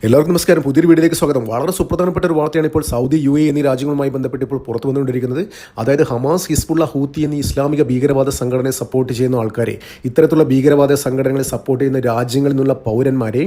എല്ലാവർക്കും നമസ്കാരം. പുതിയൊരു വീഡിയോയിലേക്ക് സ്വാഗതം. വളരെ സുപ്രധാനപ്പെട്ട ഒരു വാർത്തയാണ് ഇപ്പോൾ സൗദി, UAE എന്നീ രാജ്യങ്ങളുമായി ബന്ധപ്പെട്ട് ഇപ്പോൾ പുറത്തു വന്നുകൊണ്ടിരിക്കുന്നത്. അതായത് ഹമാസ്, ഹിസ്ബുള്ള, ഹൂത്തി എന്നീ ഇസ്ലാമിക ഭീകരവാദ സംഘടനയെ സപ്പോർട്ട് ചെയ്യുന്ന ആൾക്കാരെ, ഇത്തരത്തിലുള്ള ഭീകരവാദ സംഘടനകളെ സപ്പോർട്ട് ചെയ്യുന്ന രാജ്യങ്ങളിൽ നിന്നുള്ള പൗരന്മാരെ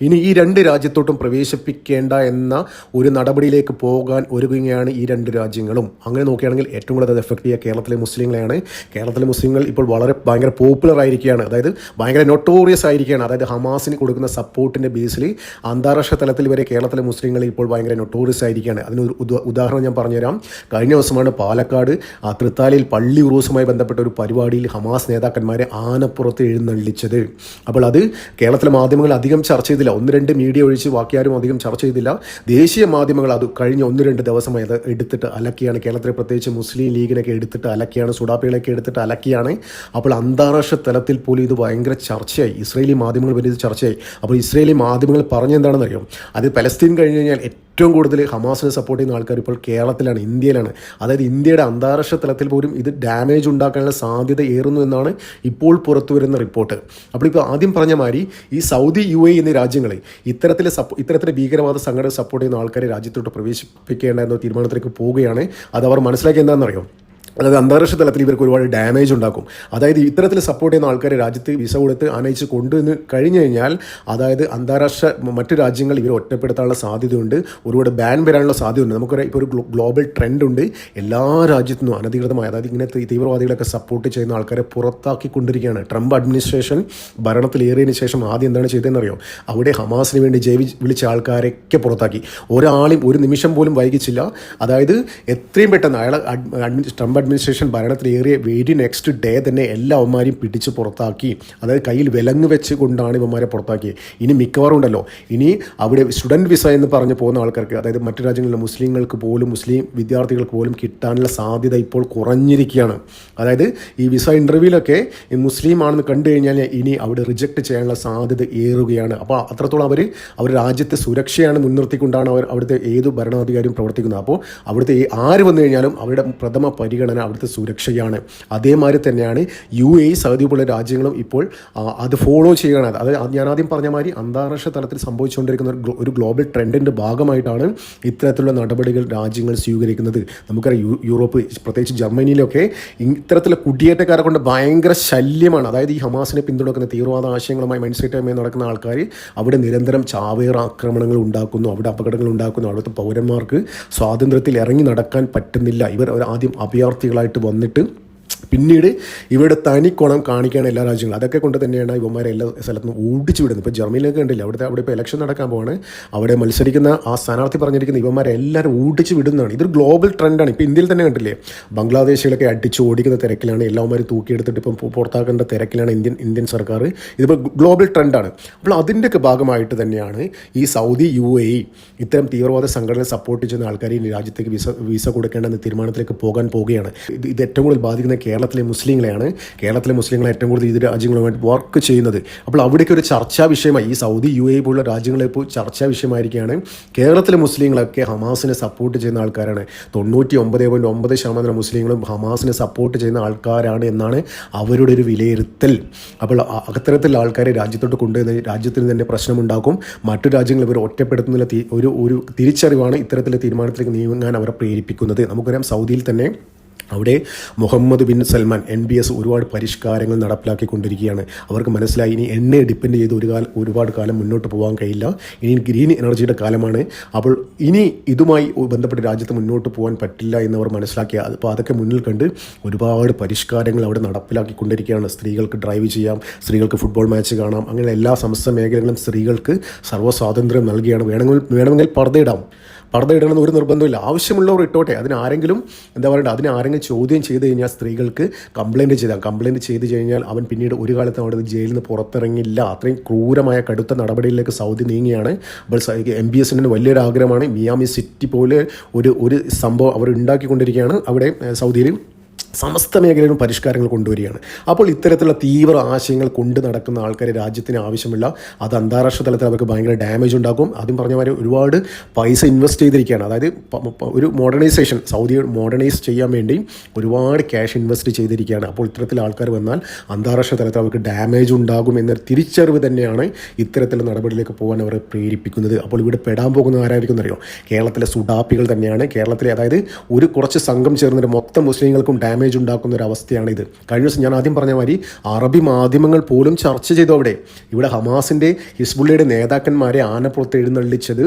ഇനി ഈ രണ്ട് രാജ്യത്തോട്ടും പ്രവേശിപ്പിക്കേണ്ട എന്ന ഒരു നടപടിയിലേക്ക് പോകാൻ ഒരുങ്ങുകയാണ് ഈ രണ്ട് രാജ്യങ്ങളും. അങ്ങനെ നോക്കുകയാണെങ്കിൽ ഏറ്റവും കൂടുതൽ അത് എഫക്ട് ചെയ്യുക കേരളത്തിലെ മുസ്ലിങ്ങളെയാണ്. കേരളത്തിലെ മുസ്ലിങ്ങൾ ഇപ്പോൾ ഭയങ്കര പോപ്പുലർ ആയിരിക്കുകയാണ്, അതായത് ഭയങ്കര നൊട്ടോറിയസ് ആയിരിക്കുകയാണ്. അതായത് ഹമാസിന് കൊടുക്കുന്ന സപ്പോർട്ടിൻ്റെ ബേസിൽ അന്താരാഷ്ട്ര തലത്തിൽ വരെ കേരളത്തിലെ മുസ്ലിങ്ങൾ ഇപ്പോൾ ഭയങ്കര നൊട്ടോറിയസ് ആയിരിക്കുകയാണ്. അതിനൊരു ഉദാഹരണം ഞാൻ പറഞ്ഞുതരാം. കഴിഞ്ഞ ദിവസമാണ് പാലക്കാട് തൃത്താലയിൽ പള്ളി ഉറൂസുമായി ബന്ധപ്പെട്ട ഒരു പരിപാടിയിൽ ഹമാസ് നേതാക്കന്മാരെ ആനപ്പുറത്ത് എഴുന്നള്ളിച്ചത്. അപ്പോൾ അത് കേരളത്തിലെ മാധ്യമങ്ങൾ അധികം ചർച്ച ചെയ്തില്ല. 1-2 മീഡിയ ഒഴിച്ച് ബാക്കി ആരും അധികം ചർച്ച ചെയ്തില്ല. ദേശീയ മാധ്യമങ്ങൾ അത് കഴിഞ്ഞ 1-2 ദിവസമായി അത് എടുത്തിട്ട് അലക്കിയാണ്. കേരളത്തിലെ പ്രത്യേകിച്ച് മുസ്ലിം ലീഗിനൊക്കെ എടുത്തിട്ട് അലക്കിയാണ്, സുഡാപ്പികളൊക്കെ എടുത്തിട്ട് അലക്കിയാണ്. അപ്പോൾ അന്താരാഷ്ട്ര തലത്തിൽ പോലും ഇത് ഭയങ്കര ചർച്ചയായി. ഇസ്രയേലി മാധ്യമങ്ങൾ വലിയ ചർച്ചയായി. അപ്പോൾ ഇസ്രയേലി മാധ്യമങ്ങൾ പറഞ്ഞെന്താണെന്ന് അറിയാം, അത് പലസ്തീൻ കഴിഞ്ഞ് കഴിഞ്ഞാൽ ഏറ്റവും കൂടുതൽ ഹമാസിനെ സപ്പോർട്ട് ചെയ്യുന്ന ആൾക്കാർ ഇപ്പോൾ കേരളത്തിലാണ്, ഇന്ത്യയിലാണ്. അതായത് ഇന്ത്യയുടെ അന്താരാഷ്ട്ര തലത്തിൽ പോലും ഇത് ഡാമേജ് ഉണ്ടാക്കാനുള്ള സാധ്യത ഏറുന്നു എന്നാണ് ഇപ്പോൾ പുറത്തു വരുന്ന റിപ്പോർട്ട്. അപ്പോൾ ഇപ്പോൾ ആദ്യം പറഞ്ഞ മാതിരി ഈ സൗദി, UAE എന്നീ രാജ്യങ്ങൾ ഇത്തരത്തിലെ ഭീകരവാദ സംഘടന സപ്പോർട്ട് ചെയ്യുന്ന ആൾക്കാരെ രാജ്യത്തോട്ട് പ്രവേശിപ്പിക്കേണ്ട എന്ന തീരുമാനത്തിലേക്ക് പോവുകയാണ്. അത് അവർ മനസ്സിലാക്കി എന്താണെന്നറിയോ, അതായത് അന്താരാഷ്ട്ര തലത്തിൽ ഇവർക്ക് ഒരുപാട് ഡാമേജ് ഉണ്ടാക്കും. അതായത് ഇത്തരത്തിൽ സപ്പോർട്ട് ചെയ്യുന്ന ആൾക്കാരെ രാജ്യത്ത് വിസ കൊടുത്ത് ആനയിച്ച് കൊണ്ടുവന്ന് കഴിഞ്ഞു കഴിഞ്ഞാൽ, അതായത് അന്താരാഷ്ട്ര മറ്റു രാജ്യങ്ങൾ ഇവരെ ഒറ്റപ്പെടുത്താനുള്ള സാധ്യതയുണ്ട്, ഒരുപാട് ബാൻ വരാനുള്ള സാധ്യതയുണ്ട്. നമുക്കൊരു ഇപ്പോൾ ഒരു ഗ്ലോബൽ ട്രെൻഡ് ഉണ്ട്. എല്ലാ രാജ്യത്തു നിന്നും അനധികൃതമായി, അതായത് ഇങ്ങനത്തെ തീവ്രവാദികളൊക്കെ സപ്പോർട്ട് ചെയ്യുന്ന ആൾക്കാരെ പുറത്താക്കിക്കൊണ്ടിരിക്കുകയാണ്. ട്രംപ് അഡ്മിനിസ്ട്രേഷൻ ഭരണത്തിലേറിയതിന് ശേഷം ആദ്യം എന്താണ് ചെയ്തതെന്നറിയോ, അവിടെ ഹമാസിന് വേണ്ടി വിളിച്ച ആൾക്കാരൊക്കെ പുറത്താക്കി. ഒരാളെയും ഒരു നിമിഷം പോലും വൈകിച്ചില്ല. അതായത് എത്രയും പെട്ടെന്ന് ട്രംപ് അഡ്മിനിസ്ട്രേഷൻ ഭരണത്തിലേറിയ വെരി നെക്സ്റ്റ് ഡേ തന്നെ എല്ലാ അവന്മാരെയും പിടിച്ച് പുറത്താക്കി. അതായത് കയ്യിൽ വിലങ്ങ് വെച്ച് കൊണ്ടാണ് ഇവന്മാരെ പുറത്താക്കിയത്. ഇനി മിക്കവാറും ഉണ്ടല്ലോ, ഇനി അവിടെ സ്റ്റുഡൻറ്റ് വിസ എന്ന് പറഞ്ഞ് പോകുന്ന ആൾക്കാർക്ക്, അതായത് മറ്റു രാജ്യങ്ങളിലെ മുസ്ലിങ്ങൾക്ക് പോലും, മുസ്ലിം വിദ്യാർത്ഥികൾക്ക് പോലും കിട്ടാനുള്ള സാധ്യത ഇപ്പോൾ കുറഞ്ഞിരിക്കുകയാണ്. അതായത് ഈ വിസ ഇൻ്റർവ്യൂവിലൊക്കെ ഈ മുസ്ലിം ആണെന്ന് കണ്ടു കഴിഞ്ഞാൽ ഇനി അവിടെ റിജക്റ്റ് ചെയ്യാനുള്ള സാധ്യത ഏറുകയാണ്. അപ്പോൾ അത്രത്തോളം അവർ രാജ്യത്തെ സുരക്ഷയാണ് മുൻനിർത്തിക്കൊണ്ടാണ് അവിടുത്തെ ഏത് ഭരണാധികാരിയും പ്രവർത്തിക്കുന്നത്. അപ്പോൾ അവിടുത്തെ ആര് വന്നു കഴിഞ്ഞാലും അവരുടെ പ്രഥമ പരിഗണന അവിടുത്തെ സുരക്ഷയാണ്. അതേമാതിരി തന്നെയാണ് UAE, സൗദി പോലുള്ള രാജ്യങ്ങളും ഇപ്പോൾ അത് ഫോളോ ചെയ്യുകയാണ്. അത് ഞാൻ ആദ്യം പറഞ്ഞ മാതിരി അന്താരാഷ്ട്ര തലത്തിൽ സംഭവിച്ചുകൊണ്ടിരിക്കുന്ന ഒരു ഗ്ലോബൽ ട്രെൻഡിൻ്റെ ഭാഗമായിട്ടാണ് ഇത്തരത്തിലുള്ള നടപടികൾ രാജ്യങ്ങൾ സ്വീകരിക്കുന്നത്. നമുക്കറിയാം യൂറോപ്പ്, പ്രത്യേകിച്ച് ജർമ്മനിയിലൊക്കെ ഇത്തരത്തിലുള്ള കുടിയേറ്റക്കാരെ കൊണ്ട് ഭയങ്കര ശല്യമാണ്. അതായത് ഈ ഹമാസിനെ പിന്തുണക്കുന്ന തീവ്രവാദ ആശയങ്ങളുമായി മൈൻഡ് സെറ്റുമായി നടക്കുന്ന ആൾക്കാർ അവിടെ നിരന്തരം ചാവേർ ആക്രമണങ്ങൾ ഉണ്ടാക്കുന്നു, അവിടെ അപകടങ്ങൾ ഉണ്ടാക്കുന്നു. അവിടുത്തെ പൗരന്മാർക്ക് സ്വാതന്ത്ര്യത്തിൽ ഇറങ്ങി നടക്കാൻ പറ്റുന്നില്ല. ഇവർ ആദ്യം അഭയാർത്ഥികളായിട്ട് വന്നിട്ട് പിന്നീട് ഇവരുടെ തനിക്കോണം കാണിക്കുകയാണ് എല്ലാ രാജ്യങ്ങളും. അതൊക്കെ കൊണ്ട് തന്നെയാണ് ഇവന്മാരെ എല്ലാ സ്ഥലത്തും ഓടിച്ചു വിടുന്നത്. ഇപ്പോൾ ജർമ്മനിയിലൊക്കെ ഉണ്ടല്ലോ, അവിടെ ഇപ്പോൾ ഇലക്ഷൻ നടക്കാൻ പോവാണ്. അവിടെ മത്സരിക്കുന്ന ആ സ്ഥാനാർത്ഥി പറഞ്ഞിരിക്കുന്ന ഇവന്മാരെ എല്ലാവരും ഓടിച്ചു വിടുന്നതാണ്. ഇതൊരു ഗ്ലോബൽ ട്രെൻഡാണ്. ഇപ്പോൾ ഇന്ത്യയിൽ തന്നെ കണ്ടില്ലേ, ബംഗ്ലാദേശികളൊക്കെ അടിച്ച് ഓടിക്കുന്ന തിരക്കിലാണ്, എല്ലാവരും തൂക്കിയെടുത്തിട്ട് ഇപ്പം പുറത്താക്കേണ്ട തിരക്കിലാണ് ഇന്ത്യൻ സർക്കാർ. ഇതിപ്പോൾ ഗ്ലോബൽ ട്രെൻഡാണ്. അപ്പോൾ അതിൻ്റെയൊക്കെ ഭാഗമായിട്ട് തന്നെയാണ് ഈ സൗദി, UAE ഇത്തരം തീവ്രവാദ സംഘടനയെ സപ്പോർട്ട് ചെയ്യുന്ന ആൾക്കാർ ഈ രാജ്യത്തേക്ക് വിസ കൊടുക്കേണ്ടെന്ന തീരുമാനത്തിലേക്ക് പോകാൻ പോവുകയാണ്. ഇത് ഏറ്റവും കൂടുതൽ ബാധിക്കുന്ന കേരളത്തിലെ മുസ്ലിങ്ങളെയാണ്. കേരളത്തിലെ മുസ്ലിങ്ങളെ ഏറ്റവും കൂടുതൽ ഇത് രാജ്യങ്ങളുമായിട്ട് വർക്ക് ചെയ്യുന്നത്. അപ്പോൾ അവിടേക്ക് ഒരു ചർച്ചാ വിഷയമായി ഈ സൗദി, UAE പോലുള്ള രാജ്യങ്ങളെ ഇപ്പോൾ ചർച്ചാ വിഷയമായിരിക്കുകയാണ്. കേരളത്തിലെ മുസ്ലിങ്ങളൊക്കെ ഹമാസിനെ സപ്പോർട്ട് ചെയ്യുന്ന ആൾക്കാരാണ്. 99.9% മുസ്ലിങ്ങളും ഹമാസിനെ സപ്പോർട്ട് ചെയ്യുന്ന ആൾക്കാരാണ് എന്നാണ് അവരുടെ ഒരു വിലയിരുത്തൽ. അപ്പോൾ അത്തരത്തിലുള്ള ആൾക്കാരെ രാജ്യത്തോട്ട് കൊണ്ടുവന്ന് രാജ്യത്തിന് തന്നെ പ്രശ്നമുണ്ടാക്കും. മറ്റു രാജ്യങ്ങൾ ഇവർ ഒറ്റപ്പെടുത്തുന്ന ഒരു തിരിച്ചറിവാണ് ഇത്തരത്തിലുള്ള തീരുമാനത്തിലേക്ക് നീങ്ങാൻ അവരെ പ്രേരിപ്പിക്കുന്നത്. നമുക്കറിയാം സൗദിയിൽ തന്നെ അവിടെ മുഹമ്മദ് ബിൻ സൽമാൻ NBS ഒരുപാട് പരിഷ്കാരങ്ങൾ നടപ്പിലാക്കിക്കൊണ്ടിരിക്കുകയാണ്. അവർക്ക് മനസ്സിലായി ഇനി എണ്ണയെ ഡിപ്പെൻഡ് ചെയ്ത് ഒരുപാട് കാലം മുന്നോട്ട് പോകാൻ കഴിയില്ല. ഇനി ഗ്രീൻ എനർജിയുടെ കാലമാണ്. അപ്പോൾ ഇനി ഇതുമായി ബന്ധപ്പെട്ട് രാജ്യത്ത് മുന്നോട്ട് പോകാൻ പറ്റില്ല എന്നവർ മനസ്സിലാക്കിയ, അപ്പോൾ അതൊക്കെ മുന്നിൽ കണ്ട് ഒരുപാട് പരിഷ്കാരങ്ങൾ അവിടെ നടപ്പിലാക്കിക്കൊണ്ടിരിക്കുകയാണ്. സ്ത്രീകൾക്ക് ഡ്രൈവ് ചെയ്യാം, സ്ത്രീകൾക്ക് ഫുട്ബോൾ മാച്ച് കാണാം, അങ്ങനെ എല്ലാ സമസ്ത മേഖലകളും സ്ത്രീകൾക്ക് സർവ്വസ്വാതന്ത്ര്യം നൽകുകയാണ്. വേണമെങ്കിൽ പർദ്ദയിടണമെന്ന് ഒരു നിർബന്ധമില്ല, ആവശ്യമുള്ളവർ ഇട്ടോട്ടെ. അതിനാരെങ്കിലും അതിനാരെങ്കിലും ചോദ്യം ചെയ്ത് കഴിഞ്ഞാൽ സ്ത്രീകൾക്ക് കംപ്ലയിൻറ്റ് ചെയ്ത് കഴിഞ്ഞാൽ അവൻ പിന്നീട് ഒരു കാലത്ത് അവിടെ ജയിലിൽ നിന്ന് പുറത്തിറങ്ങില്ല. അത്രയും ക്രൂരമായ കടുത്ത നടപടിയിലേക്ക് സൗദി നീങ്ങിയാണ്. അപ്പോൾ MBSന് വലിയൊരു ആഗ്രഹമാണ് മിയാമി സിറ്റി പോലെ ഒരു സംഭവം അവർ ഉണ്ടാക്കിക്കൊണ്ടിരിക്കുകയാണ് അവിടെ സൗദിയിൽ. സമസ്ത മേഖലയിലും പരിഷ്കാരങ്ങൾ കൊണ്ടുവരികയാണ്. അപ്പോൾ ഇത്തരത്തിലുള്ള തീവ്ര ആശയങ്ങൾ കൊണ്ട് നടക്കുന്ന ആൾക്കാരെ രാജ്യത്തിന് ആവശ്യമില്ല. അത് അന്താരാഷ്ട്ര തലത്തിൽ അവർക്ക് ഭയങ്കര ഡാമേജ് ഉണ്ടാക്കും. ആദ്യം പറഞ്ഞ മാതിരി ഒരുപാട് പൈസ ഇൻവെസ്റ്റ് ചെയ്തിരിക്കുകയാണ്. അതായത് ഒരു മോഡേണൈസേഷൻ, സൗദി മോഡേണൈസ് ചെയ്യാൻ വേണ്ടി ഒരുപാട് ക്യാഷ് ഇൻവെസ്റ്റ് ചെയ്തിരിക്കുകയാണ്. അപ്പോൾ ഇത്തരത്തിൽ ആൾക്കാർ വന്നാൽ അന്താരാഷ്ട്ര തലത്തിൽ അവർക്ക് ഡാമേജ് ഉണ്ടാകും എന്നൊരു തിരിച്ചറിവ് തന്നെയാണ് ഇത്തരത്തിലുള്ള നടപടിയിലേക്ക് പോകാൻ അവരെ പ്രേരിപ്പിക്കുന്നത്. അപ്പോൾ ഇവിടെ പെടാൻ പോകുന്ന ആരായിരിക്കും എന്നറിയോ? കേരളത്തിലെ സുഡാപ്പികൾ തന്നെയാണ്. കേരളത്തിലെ അതായത് ഒരു കുറച്ച് സംഘം ചേർന്നിട്ട് മൊത്തം മുസ്ലിങ്ങൾക്കും ഡാമേജ് ഉണ്ടാക്കുന്ന ഒരു അവസ്ഥയാണിത്. കഴിഞ്ഞ ദിവസം ഞാൻ ആദ്യം പറഞ്ഞ മാതിരി അറബി മാധ്യമങ്ങൾ പോലും ചർച്ച ചെയ്തു. ഇവിടെ ഹമാസിൻ്റെ ഹിസ്ബുള്ളയുടെ നേതാക്കന്മാരെ ആനപ്പുറത്ത് എഴുന്നള്ളിച്ചത്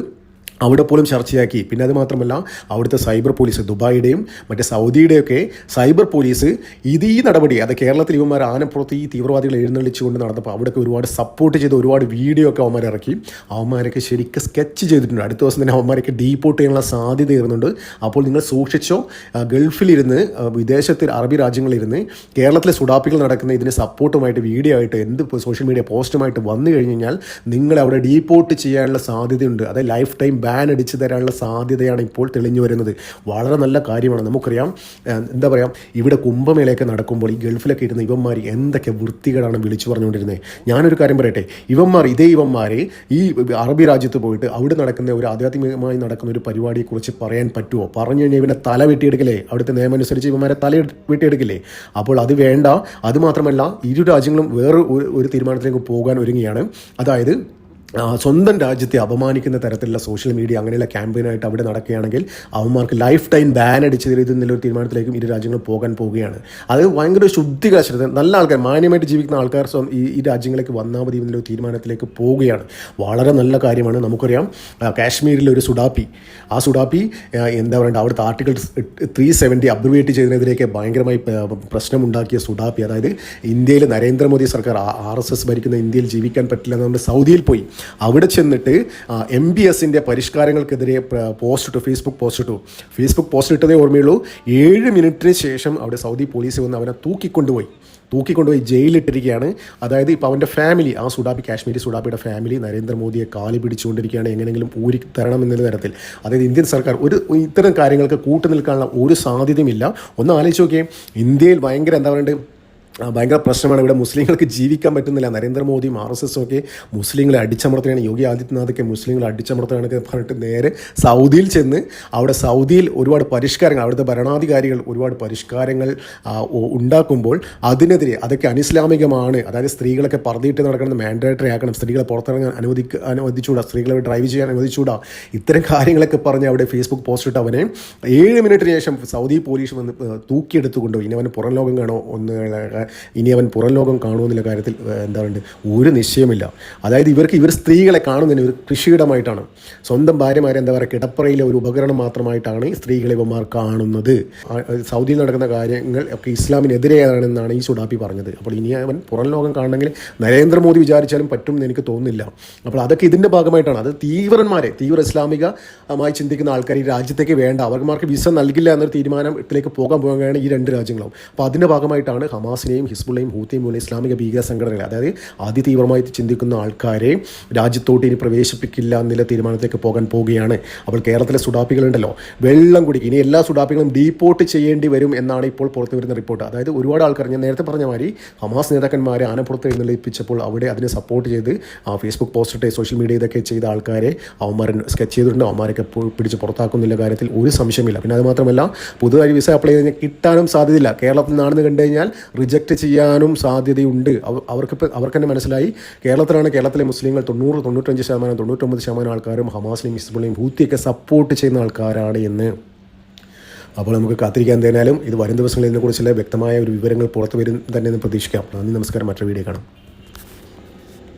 അവിടെ പോലും ചർച്ചയാക്കി. പിന്നെ അത് മാത്രമല്ല, അവിടുത്തെ സൈബർ പോലീസ്, ദുബായിയുടെയും മറ്റേ സൗദിയുടെയൊക്കെ സൈബർ പോലീസ് ഈ നടപടി, അത് കേരളത്തിൽ ഇവന്മാർ ആനപ്പുറത്ത് ഈ തീവ്രവാദികൾ എഴുന്നള്ളിച്ചുകൊണ്ട് നടന്നപ്പോൾ അവിടെയൊക്കെ ഒരുപാട് സപ്പോർട്ട് ചെയ്ത് ഒരുപാട് വീഡിയോ ഒക്കെ അവന്മാർ ഇറക്കി. അവന്മാരൊക്കെ ശരിക്കും സ്കെച്ച് ചെയ്തിട്ടുണ്ട്. അടുത്ത ദിവസം തന്നെ അവന്മാരൊക്കെ ഡീപ്പോർട്ട് ചെയ്യാനുള്ള സാധ്യത ഇരുന്നുണ്ട്. അപ്പോൾ നിങ്ങൾ സൂക്ഷിച്ചോ. ഗൾഫിലിരുന്ന്, വിദേശത്തിൽ അറബി രാജ്യങ്ങളിലിരുന്ന് കേരളത്തിലെ സുഡാപ്പികൾ നടക്കുന്ന ഇതിന് സപ്പോർട്ടുമായിട്ട് വീഡിയോ ആയിട്ട് എന്ത് സോഷ്യൽ മീഡിയ പോസ്റ്റുമായിട്ട് വന്നു കഴിഞ്ഞ് കഴിഞ്ഞാൽ നിങ്ങളെ അവിടെ ഡീപ്പോർട്ട് ചെയ്യാനുള്ള സാധ്യതയുണ്ട്. അതായത് ലൈഫ് ടൈം ബാൻ അടിച്ചു തരാനുള്ള സാധ്യതയാണ് ഇപ്പോൾ തെളിഞ്ഞു വരുന്നത്. വളരെ നല്ല കാര്യമാണ്. നമുക്കറിയാം, എന്താ പറയുക, ഇവിടെ കുംഭമേളയൊക്കെ നടക്കുമ്പോൾ ഈ ഗൾഫിലൊക്കെ ഇരുന്ന് ഇവന്മാർ എന്തൊക്കെ വൃത്തികളാണ് വിളിച്ചു പറഞ്ഞുകൊണ്ടിരുന്നത്. ഞാനൊരു കാര്യം പറയട്ടെ, ഇവന്മാർ ഈ അറബി രാജ്യത്ത് പോയിട്ട് അവിടെ നടക്കുന്ന ഒരു ആധ്യാത്മികമായി നടക്കുന്ന ഒരു പരിപാടിയെക്കുറിച്ച് പറയാൻ പറ്റുമോ? പറഞ്ഞു കഴിഞ്ഞാൽ ഇവനെ തല വെട്ടിയെടുക്കില്ലേ? അവിടുത്തെ നിയമം അനുസരിച്ച് ഇവന്മാരെ തല വെട്ടിയെടുക്കില്ലേ? അപ്പോൾ അത് വേണ്ട. അതുമാത്രമല്ല, ഇരു രാജ്യങ്ങളും വേറെ ഒരു തീരുമാനത്തിലേക്ക് പോകാൻ ഒരുങ്ങിയാണ്. അതായത് സ്വന്തം രാജ്യത്തെ അപമാനിക്കുന്ന തരത്തിലുള്ള സോഷ്യൽ മീഡിയ അങ്ങനെയുള്ള ക്യാമ്പയിനായിട്ട് അവിടെ നടക്കുകയാണെങ്കിൽ അവന്മാർക്ക് ലൈഫ് ടൈം ബാൻ അടിച്ച് തരുന്നൊരു തീരുമാനത്തിലേക്കും ഇരു രാജ്യങ്ങൾ പോകാൻ പോവുകയാണ്. അത് ഭയങ്കര ശുദ്ധികാശ്രത, നല്ല ആൾക്കാർ, മാന്യമായിട്ട് ജീവിക്കുന്ന ആൾക്കാർ ഈ രാജ്യങ്ങളിലേക്ക് വന്നാൽ മതി എന്നൊരു തീരുമാനത്തിലേക്ക് പോവുകയാണ്. വളരെ നല്ല കാര്യമാണ്. നമുക്കറിയാം, കാശ്മീരിലെ ഒരു സുഡാപ്പി, ആ സുഡാപ്പി എന്താ പറയുക, അവിടുത്തെ ആർട്ടിക്കിൾ 370 അബ്രിവേറ്റ് ചെയ്തതിനെതിരെയൊക്കെ ഭയങ്കരമായി പ്രശ്നമുണ്ടാക്കിയ സുഡാപ്പി, അതായത് ഇന്ത്യയിൽ നരേന്ദ്രമോദി സർക്കാർ, RSS ഭരിക്കുന്ന ഇന്ത്യയിൽ ജീവിക്കാൻ പറ്റില്ല എന്നുകൊണ്ട് സൗദിയിൽ പോയി. അവിടെ ചെന്നിട്ട് MBSൻ്റെ പരിഷ്കാരങ്ങൾക്കെതിരെ ഫേസ്ബുക്ക് പോസ്റ്റ് ഇട്ടതേ ഓർമ്മയുള്ളൂ. 7 മിനിറ്റിന് ശേഷം അവിടെ സൗദി പോലീസ് വന്ന് അവനെ തൂക്കിക്കൊണ്ടുപോയി ജയിലിലിട്ടിരിക്കുകയാണ്. അതായത് ഇപ്പോൾ അവൻ്റെ ഫാമിലി, ആ കാശ്മീരി സുഡാപ്പിയുടെ ഫാമിലി നരേന്ദ്രമോദിയെ കാലി പിടിച്ചുകൊണ്ടിരിക്കുകയാണ്, എങ്ങനെയെങ്കിലും ഊരി തരണം എന്നുള്ള തരത്തിൽ. അതായത് ഇന്ത്യൻ സർക്കാർ ഇത്തരം കാര്യങ്ങൾക്ക് കൂട്ടുനിൽക്കാനുള്ള ഒരു സാധ്യതയുമില്ല. ഒന്ന് ആലോചിച്ച് നോക്കിയേ, ഇന്ത്യയിൽ ഭയങ്കര ഭയങ്കര പ്രശ്നമാണ്. ഇവിടെ മുസ്ലിങ്ങൾക്ക് ജീവിക്കാൻ പറ്റുന്നില്ല. നരേന്ദ്രമോദിയും RSS ഒക്കെ മുസ്ലിങ്ങളെ അടിച്ചമർത്തുകയാണ്. യോഗി ആദിത്യനാഥൊക്കെ മുസ്ലിങ്ങളെ അടിച്ചമർത്തുകയാണെന്നൊക്കെ പറഞ്ഞിട്ട് നേരെ സൗദിയിൽ ചെന്ന് സൗദിയിൽ ഒരുപാട് പരിഷ്കാരങ്ങൾ, അവിടുത്തെ ഭരണാധികാരികൾ ഒരുപാട് പരിഷ്കാരങ്ങൾ ഉണ്ടാക്കുമ്പോൾ അതിനെതിരെ അതൊക്കെ അനിസ്ലാമികമാണ്, അതായത് സ്ത്രീകളൊക്കെ പർദ്ദയിട്ട് നടക്കണം, മാൻഡേറ്ററി ആക്കണം, സ്ത്രീകളെ പുറത്തിറങ്ങാൻ അനുവദിച്ചുകൂടാ, സ്ത്രീകളെ ഡ്രൈവ് ചെയ്യാൻ അനുവദിച്ചുകൂടാ, ഇത്തരം കാര്യങ്ങളൊക്കെ പറഞ്ഞ് അവിടെ ഫേസ്ബുക്ക് പോസ്റ്റ് ഇട്ട് അവനെ 7 മിനിറ്റിന് ശേഷം സൗദി പോലീസ് വന്ന് തൂക്കിയെടുത്തുകൊണ്ടുപോയി. ഇനി അവന് പുറം ലോകം കാണോ ഇനി അവൻ പുറം ലോകം കാണുമെന്നുള്ള കാര്യത്തിൽ എന്താ പറയുക, ഒരു നിശ്ചയമില്ല. അതായത് ഇവർ സ്ത്രീകളെ കാണുന്നതിന് ഒരു കൃഷിയിടമായിട്ടാണ്, സ്വന്തം ഭാര്യമാരെ എന്താ പറയുക, കിടപ്പറയിലെ ഒരു ഉപകരണം മാത്രമായിട്ടാണ് സ്ത്രീകളെ ഇവന്മാർ കാണുന്നത്. സൗദിയിൽ നടക്കുന്ന കാര്യങ്ങൾ ഒക്കെ ഇസ്ലാമിനെതിരെയാണെന്നാണ് ഈ സുഡാപ്പി പറഞ്ഞത്. അപ്പോൾ ഇനി അവൻ പുറം ലോകം കാണണമെങ്കിൽ നരേന്ദ്രമോദി വിചാരിച്ചാലും പറ്റുമെന്ന് എനിക്ക് തോന്നുന്നില്ല. അപ്പോൾ അതൊക്കെ ഇതിൻ്റെ ഭാഗമായിട്ടാണ്. അത് തീവ്ര ഇസ്ലാമികമായി ചിന്തിക്കുന്ന ആൾക്കാർ ഈ രാജ്യത്തേക്ക് വേണ്ട, അവർക്ക് വിസ നൽകില്ല എന്നൊരു തീരുമാനത്തിലേക്ക് പോകാൻ ഈ രണ്ട് രാജ്യങ്ങളും. അപ്പോൾ അതിൻ്റെ ഭാഗമായിട്ടാണ് ഹമാസിനെയും ഹിസ്ബുള്ളയും ഹൂത്തിയും പോലെ ഇസ്ലാമിക ഭീകര സംഘടനകൾ, അതായത് അതിതീവ്രമായി ചിന്തിക്കുന്ന ആൾക്കാരെ രാജ്യത്തോട്ട് ഇനി പ്രവേശിപ്പിക്കില്ല എന്നുള്ള തീരുമാനത്തിലേക്ക് പോകാൻ പോവുകയാണ്. അപ്പോൾ കേരളത്തിലെ സുഡാപ്പികളുണ്ടല്ലോ, വെള്ളം കുടിക്കും. ഇനി എല്ലാ സുഡാപ്പികളും ഡീപ്പോർട്ട് ചെയ്യേണ്ടി വരും എന്നാണ് ഇപ്പോൾ പുറത്തു വരുന്ന റിപ്പോർട്ട്. അതായത് ഒരുപാട് ആൾക്കാർ, ഞാൻ നേരത്തെ പറഞ്ഞ മാതിരി ഹമാസ് നേതാക്കന്മാരെ ആനപ്പുറത്ത് എഴുന്നള്ളിപ്പിച്ചപ്പോൾ അവിടെ അതിനെ സപ്പോർട്ട് ചെയ്ത് ഫേസ്ബുക്ക് പോസ്റ്റ്, സോഷ്യൽ മീഡിയ ഇതൊക്കെ ചെയ്ത ആൾക്കാരെ അവന്മാർ സ്കെച്ച് ചെയ്തിട്ടുണ്ട്. അവന്മാരൊക്കെ പിടിച്ച് പുറത്താക്കുന്നില്ല കാര്യത്തിൽ ഒരു സംശയമില്ല. പിന്നെ അത് മാത്രമല്ല, പുതുതായി വിസ അപ്ലൈ ചെയ്ത് കഴിഞ്ഞാൽ കിട്ടാനും സാധ്യതയില്ല. കേരളത്തിൽ നിന്നാണെന്ന് കണ്ടു കഴിഞ്ഞാൽ റിജക്റ്റ് ചെയ്യാനും സാധ്യതയുണ്ട്. അവർക്ക് തന്നെ മനസ്സിലായി, കേരളത്തിലെ മുസ്ലിങ്ങൾ 90-95%, 99% ആൾക്കാരും ഹമാസിനെയും ഹിസ്ബുള്ളയും ഹൂത്തിയൊക്കെ സപ്പോർട്ട് ചെയ്യുന്ന ആൾക്കാരാണ് എന്ന്. അപ്പോൾ നമുക്ക് കാത്തിരിക്കാൻ തന്നാലും ഇത് വരും ദിവസങ്ങളിൽ ഇതിനെക്കുറിച്ചുള്ള വ്യക്തമായ ഒരു വിവരങ്ങൾ പുറത്തു വരും തന്നെ എന്ന് പ്രതീക്ഷിക്കാം. നന്ദി, നമസ്കാരം. മറ്റൊരു വീഡിയോ കാണാം.